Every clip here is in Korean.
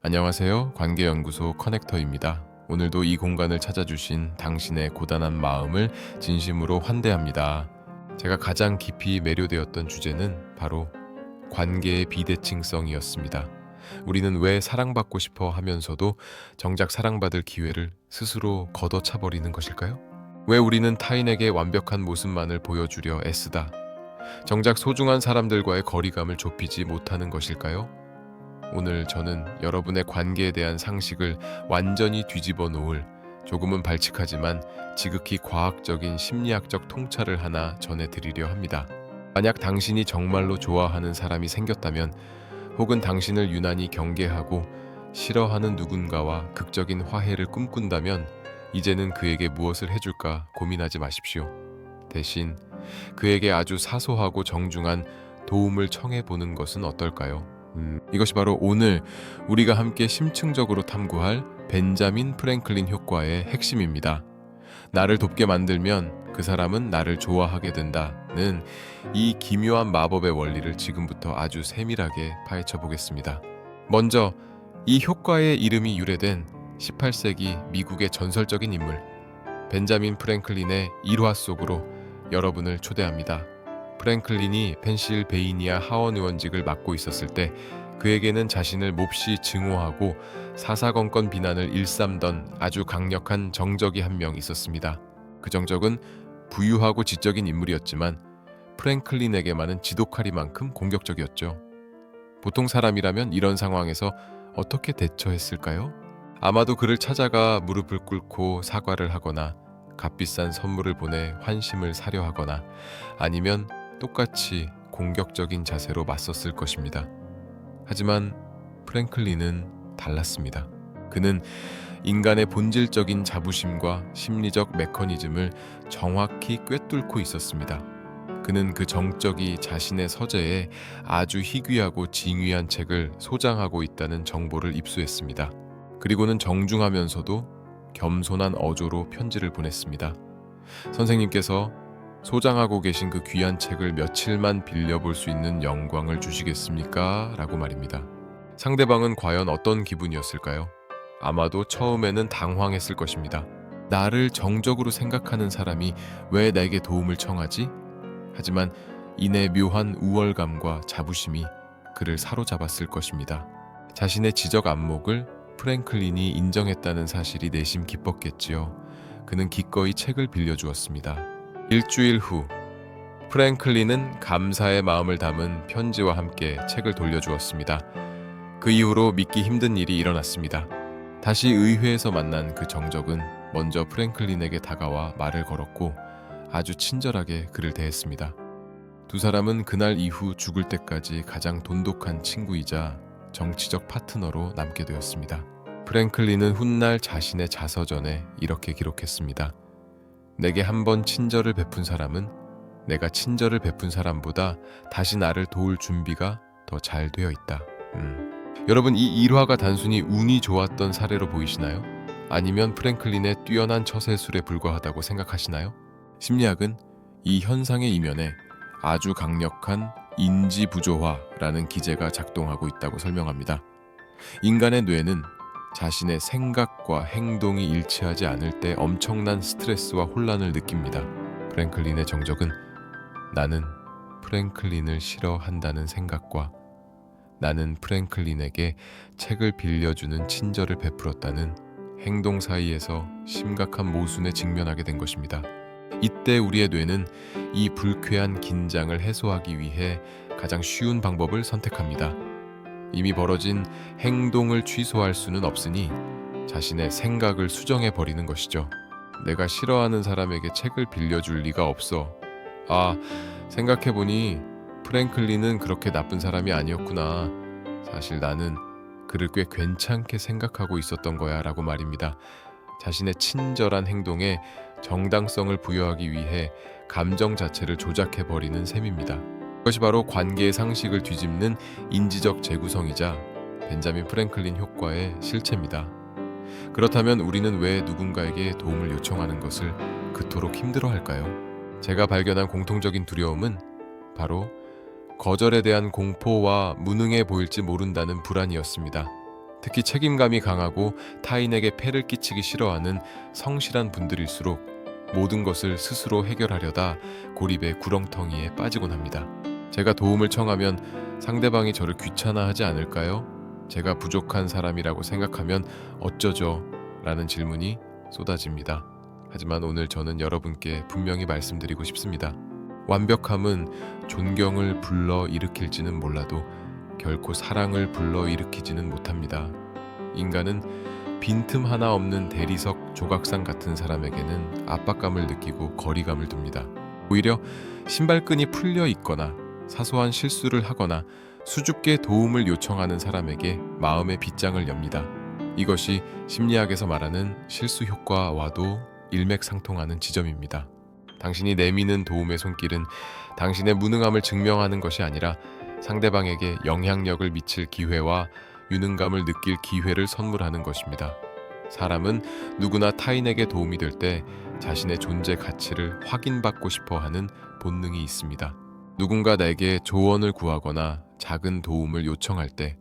안녕하세요. 관계연구소 커넥터입니다. 오늘도 이 공간을 찾아주신 당신의 고단한 마음을 진심으로 환대합니다. 제가 가장 깊이 매료되었던 주제는 바로 관계의 비대칭성이었습니다. 우리는 왜 사랑받고 싶어 하면서도 정작 사랑받을 기회를 스스로 걷어차버리는 것일까요? 왜 우리는 타인에게 완벽한 모습만을 보여주려 애쓰다 정작 소중한 사람들과의 거리감을 좁히지 못하는 것일까요? 오늘 저는 여러분의 관계에 대한 상식을 완전히 뒤집어 놓을 조금은 발칙하지만 지극히 과학적인 심리학적 통찰을 하나 전해드리려 합니다. 만약 당신이 정말로 좋아하는 사람이 생겼다면, 혹은 당신을 유난히 경계하고 싫어하는 누군가와 극적인 화해를 꿈꾼다면, 이제는 그에게 무엇을 해줄까 고민하지 마십시오. 대신 그에게 아주 사소하고 정중한 도움을 청해보는 것은 어떨까요? 이것이 바로 오늘 우리가 함께 심층적으로 탐구할 벤자민 프랭클린 효과의 핵심입니다. 나를 돕게 만들면 그 사람은 나를 좋아하게 된다는 이 기묘한 마법의 원리를 지금부터 아주 세밀하게 파헤쳐 보겠습니다. 먼저 이 효과의 이름이 유래된 18세기 미국의 전설적인 인물 벤자민 프랭클린의 일화 속으로 여러분을 초대합니다. 프랭클린이 펜실베이니아 하원 의원직을 맡고 있었을 때 그에게는 자신을 몹시 증오하고 사사건건 비난을 일삼던 아주 강력한 정적이 한 명 있었습니다. 그 정적은 부유하고 지적인 인물이었지만 프랭클린에게만은 지독하리만큼 공격적이었죠. 보통 사람이라면 이런 상황에서 어떻게 대처했을까요? 아마도 그를 찾아가 무릎을 꿇고 사과를 하거나 값비싼 선물을 보내 환심을 사려 하거나 아니면 똑같이 공격적인 자세로 맞섰을 것입니다. 하지만 프랭클린은 달랐습니다. 그는 인간의 본질적인 자부심과 심리적 메커니즘을 정확히 꿰뚫고 있었습니다. 그는 그 정적이 자신의 서재에 아주 희귀하고 징휘한 책을 소장하고 있다는 정보를 입수했습니다. 그리고는 정중하면서도 겸손한 어조로 편지를 보냈습니다. 선생님께서 소장하고 계신 그 귀한 책을 며칠만 빌려볼 수 있는 영광을 주시겠습니까? 라고 말입니다. 상대방은 과연 어떤 기분이었을까요? 아마도 처음에는 당황했을 것입니다. 나를 정적으로 생각하는 사람이 왜 내게 도움을 청하지? 하지만 이내 묘한 우월감과 자부심이 그를 사로잡았을 것입니다. 자신의 지적 안목을 프랭클린이 인정했다는 사실이 내심 기뻤겠지요. 그는 기꺼이 책을 빌려주었습니다. 일주일 후 프랭클린은 감사의 마음을 담은 편지와 함께 책을 돌려주었습니다. 그 이후로 믿기 힘든 일이 일어났습니다. 다시 의회에서 만난 그 정적은 먼저 프랭클린에게 다가와 말을 걸었고 아주 친절하게 그를 대했습니다. 두 사람은 그날 이후 죽을 때까지 가장 돈독한 친구이자 정치적 파트너로 남게 되었습니다. 프랭클린은 훗날 자신의 자서전에 이렇게 기록했습니다. 내게 한 번 친절을 베푼 사람은 내가 친절을 베푼 사람보다 다시 나를 도울 준비가 더 잘 되어 있다. 여러분, 이 일화가 단순히 운이 좋았던 사례로 보이시나요? 아니면 프랭클린의 뛰어난 처세술에 불과하다고 생각하시나요? 심리학은 이 현상의 이면에 아주 강력한 인지부조화라는 기제가 작동하고 있다고 설명합니다. 인간의 뇌는 자신의 생각과 행동이 일치하지 않을 때 엄청난 스트레스와 혼란을 느낍니다. 프랭클린의 정적은 나는 프랭클린을 싫어한다는 생각과 나는 프랭클린에게 책을 빌려주는 친절을 베풀었다는 행동 사이에서 심각한 모순에 직면하게 된 것입니다. 이때 우리의 뇌는 이 불쾌한 긴장을 해소하기 위해 가장 쉬운 방법을 선택합니다. 이미 벌어진 행동을 취소할 수는 없으니 자신의 생각을 수정해 버리는 것이죠. 내가 싫어하는 사람에게 책을 빌려줄 리가 없어. 생각해보니 프랭클린은 그렇게 나쁜 사람이 아니었구나. 사실 나는 그를 꽤 괜찮게 생각하고 있었던 거야 라고 말입니다. 자신의 친절한 행동에 정당성을 부여하기 위해 감정 자체를 조작해버리는 셈입니다. 이것이 바로 관계의 상식을 뒤집는 인지적 재구성이자 벤자민 프랭클린 효과의 실체입니다. 그렇다면 우리는 왜 누군가에게 도움을 요청하는 것을 그토록 힘들어할까요? 제가 발견한 공통적인 두려움은 바로 거절에 대한 공포와 무능해 보일지 모른다는 불안이었습니다. 특히 책임감이 강하고 타인에게 폐를 끼치기 싫어하는 성실한 분들일수록 모든 것을 스스로 해결하려다 고립의 구렁텅이에 빠지곤 합니다. 제가 도움을 청하면 상대방이 저를 귀찮아하지 않을까요? 제가 부족한 사람이라고 생각하면 어쩌죠? 라는 질문이 쏟아집니다. 하지만 오늘 저는 여러분께 분명히 말씀드리고 싶습니다. 완벽함은 존경을 불러일으킬지는 몰라도 결코 사랑을 불러일으키지는 못합니다. 인간은 빈틈 하나 없는 대리석 조각상 같은 사람에게는 압박감을 느끼고 거리감을 둡니다. 오히려 신발끈이 풀려 있거나 사소한 실수를 하거나 수줍게 도움을 요청하는 사람에게 마음의 빗장을 엽니다. 이것이 심리학에서 말하는 실수 효과와도 일맥상통하는 지점입니다. 당신이 내미는 도움의 손길은 당신의 무능함을 증명하는 것이 아니라 상대방에게 영향력을 미칠 기회와 유능감을 느낄 기회를 선물하는 것입니다. 사람은 누구나 타인에게 도움이 될 때 자신의 존재 가치를 확인받고 싶어 하는 본능이 있습니다. 누군가 내게 조언을 구하거나 작은 도움을 요청할 때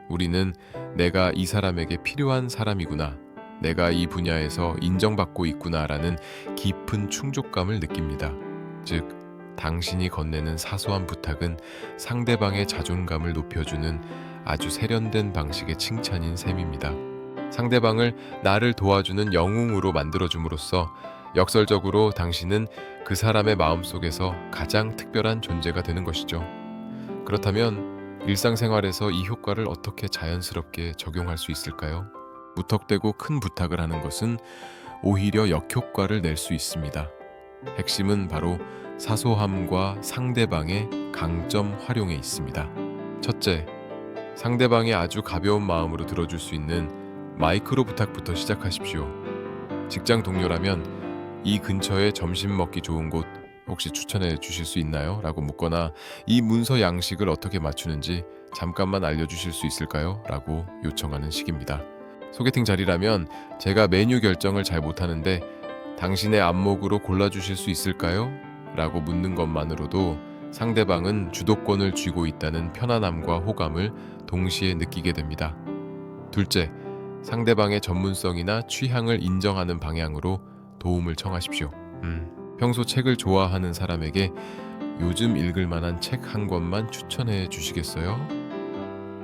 우리는 내가 이 사람에게 필요한 사람이구나, 내가 이 분야에서 인정받고 있구나라는 깊은 충족감을 느낍니다. 즉, 당신이 건네는 사소한 부탁은 상대방의 자존감을 높여주는 아주 세련된 방식의 칭찬인 셈입니다. 상대방을 나를 도와주는 영웅으로 만들어줌으로써 역설적으로 당신은 그 사람의 마음속에서 가장 특별한 존재가 되는 것이죠. 그렇다면 일상생활에서 이 효과를 어떻게 자연스럽게 적용할 수 있을까요? 무턱대고 큰 부탁을 하는 것은 오히려 역효과를 낼 수 있습니다. 핵심은 바로 사소함과 상대방의 강점 활용에 있습니다. 첫째, 상대방이 아주 가벼운 마음으로 들어줄 수 있는 마이크로 부탁부터 시작하십시오. 직장 동료라면 이 근처에 점심 먹기 좋은 곳 혹시 추천해 주실 수 있나요? 라고 묻거나 이 문서 양식을 어떻게 맞추는지 잠깐만 알려주실 수 있을까요? 라고 요청하는 식입니다. 소개팅 자리라면 제가 메뉴 결정을 잘 못하는데 당신의 안목으로 골라주실 수 있을까요? 라고 묻는 것만으로도 상대방은 주도권을 쥐고 있다는 편안함과 호감을 동시에 느끼게 됩니다. 둘째, 상대방의 전문성이나 취향을 인정하는 방향으로 도움을 청하십시오. 평소 책을 좋아하는 사람에게 요즘 읽을 만한 책 한 권만 추천해 주시겠어요?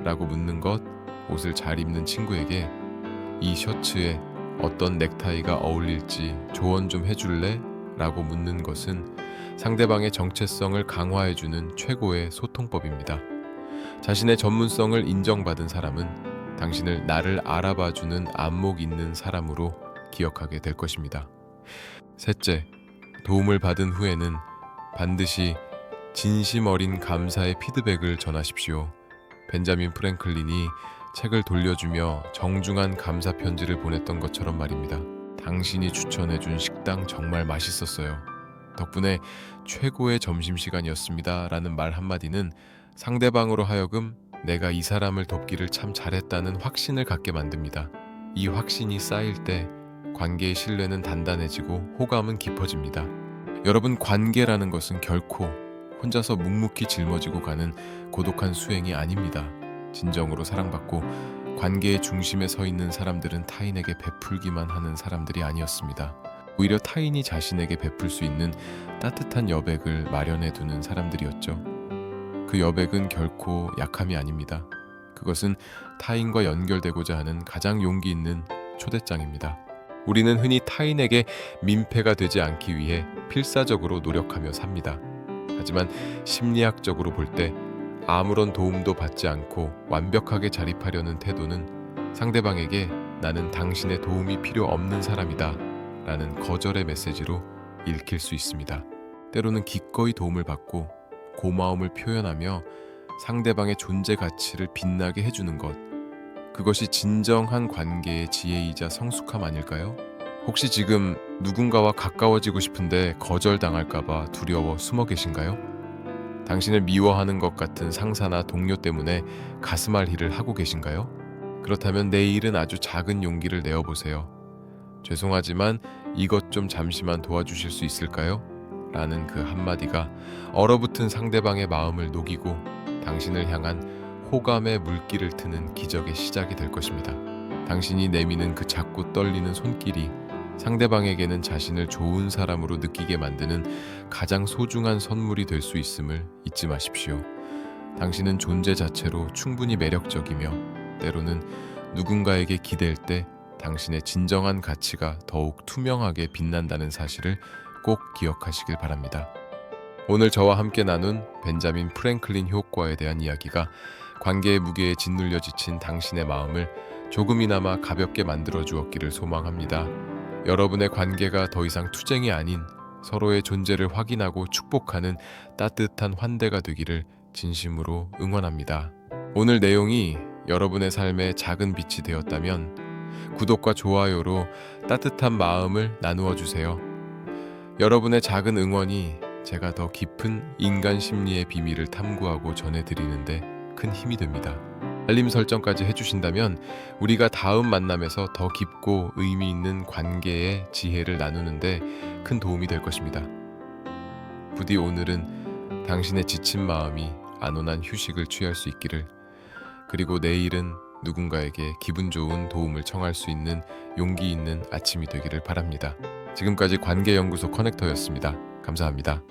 라고 묻는 것, 옷을 잘 입는 친구에게 이 셔츠에 어떤 넥타이가 어울릴지 조언 좀 해줄래? 라고 묻는 것은 상대방의 정체성을 강화해주는 최고의 소통법입니다. 자신의 전문성을 인정받은 사람은 당신을 나를 알아봐주는 안목 있는 사람으로 기억하게 될 것입니다. 셋째, 도움을 받은 후에는 반드시 진심 어린 감사의 피드백을 전하십시오. 벤자민 프랭클린이 책을 돌려주며 정중한 감사 편지를 보냈던 것처럼 말입니다. 당신이 추천해준 식당 정말 맛있었어요. 덕분에 최고의 점심시간이었습니다. 라는 말 한마디는 상대방으로 하여금 내가 이 사람을 돕기를 참 잘했다는 확신을 갖게 만듭니다. 이 확신이 쌓일 때 관계의 신뢰는 단단해지고 호감은 깊어집니다. 여러분, 관계라는 것은 결코 혼자서 묵묵히 짊어지고 가는 고독한 수행이 아닙니다. 진정으로 사랑받고 관계의 중심에 서 있는 사람들은 타인에게 베풀기만 하는 사람들이 아니었습니다. 오히려 타인이 자신에게 베풀 수 있는 따뜻한 여백을 마련해 두는 사람들이었죠. 그 여백은 결코 약함이 아닙니다. 그것은 타인과 연결되고자 하는 가장 용기 있는 초대장입니다. 우리는 흔히 타인에게 민폐가 되지 않기 위해 필사적으로 노력하며 삽니다. 하지만 심리학적으로 볼 때 아무런 도움도 받지 않고 완벽하게 자립하려는 태도는 상대방에게 나는 당신의 도움이 필요 없는 사람이다 라는 거절의 메시지로 읽힐 수 있습니다. 때로는 기꺼이 도움을 받고 고마움을 표현하며 상대방의 존재 가치를 빛나게 해주는 것, 그것이 진정한 관계의 지혜이자 성숙함 아닐까요? 혹시 지금 누군가와 가까워지고 싶은데 거절당할까봐 두려워 숨어 계신가요? 당신을 미워하는 것 같은 상사나 동료 때문에 가슴 앓기를 하고 계신가요? 그렇다면 내일은 아주 작은 용기를 내어보세요. 죄송하지만 이것 좀 잠시만 도와주실 수 있을까요? 라는 그 한마디가 얼어붙은 상대방의 마음을 녹이고 당신을 향한 호감의 물길을 트는 기적의 시작이 될 것입니다. 당신이 내미는 그 작고 떨리는 손길이 상대방에게는 자신을 좋은 사람으로 느끼게 만드는 가장 소중한 선물이 될 수 있음을 잊지 마십시오. 당신은 존재 자체로 충분히 매력적이며 때로는 누군가에게 기댈 때 당신의 진정한 가치가 더욱 투명하게 빛난다는 사실을 꼭 기억하시길 바랍니다. 오늘 저와 함께 나눈 벤자민 프랭클린 효과에 대한 이야기가 관계의 무게에 짓눌려 지친 당신의 마음을 조금이나마 가볍게 만들어 주었기를 소망합니다. 여러분의 관계가 더 이상 투쟁이 아닌 서로의 존재를 확인하고 축복하는 따뜻한 환대가 되기를 진심으로 응원합니다. 오늘 내용이 여러분의 삶에 작은 빛이 되었다면 구독과 좋아요로 따뜻한 마음을 나누어 주세요. 여러분의 작은 응원이 제가 더 깊은 인간 심리의 비밀을 탐구하고 전해드리는데 큰 힘이 됩니다. 알림 설정까지 해주신다면 우리가 다음 만남에서 더 깊고 의미 있는 관계의 지혜를 나누는데 큰 도움이 될 것입니다. 부디 오늘은 당신의 지친 마음이 안온한 휴식을 취할 수 있기를, 그리고 내일은 누군가에게 기분 좋은 도움을 청할 수 있는 용기 있는 아침이 되기를 바랍니다. 지금까지 관계연구소 커넥터였습니다. 감사합니다.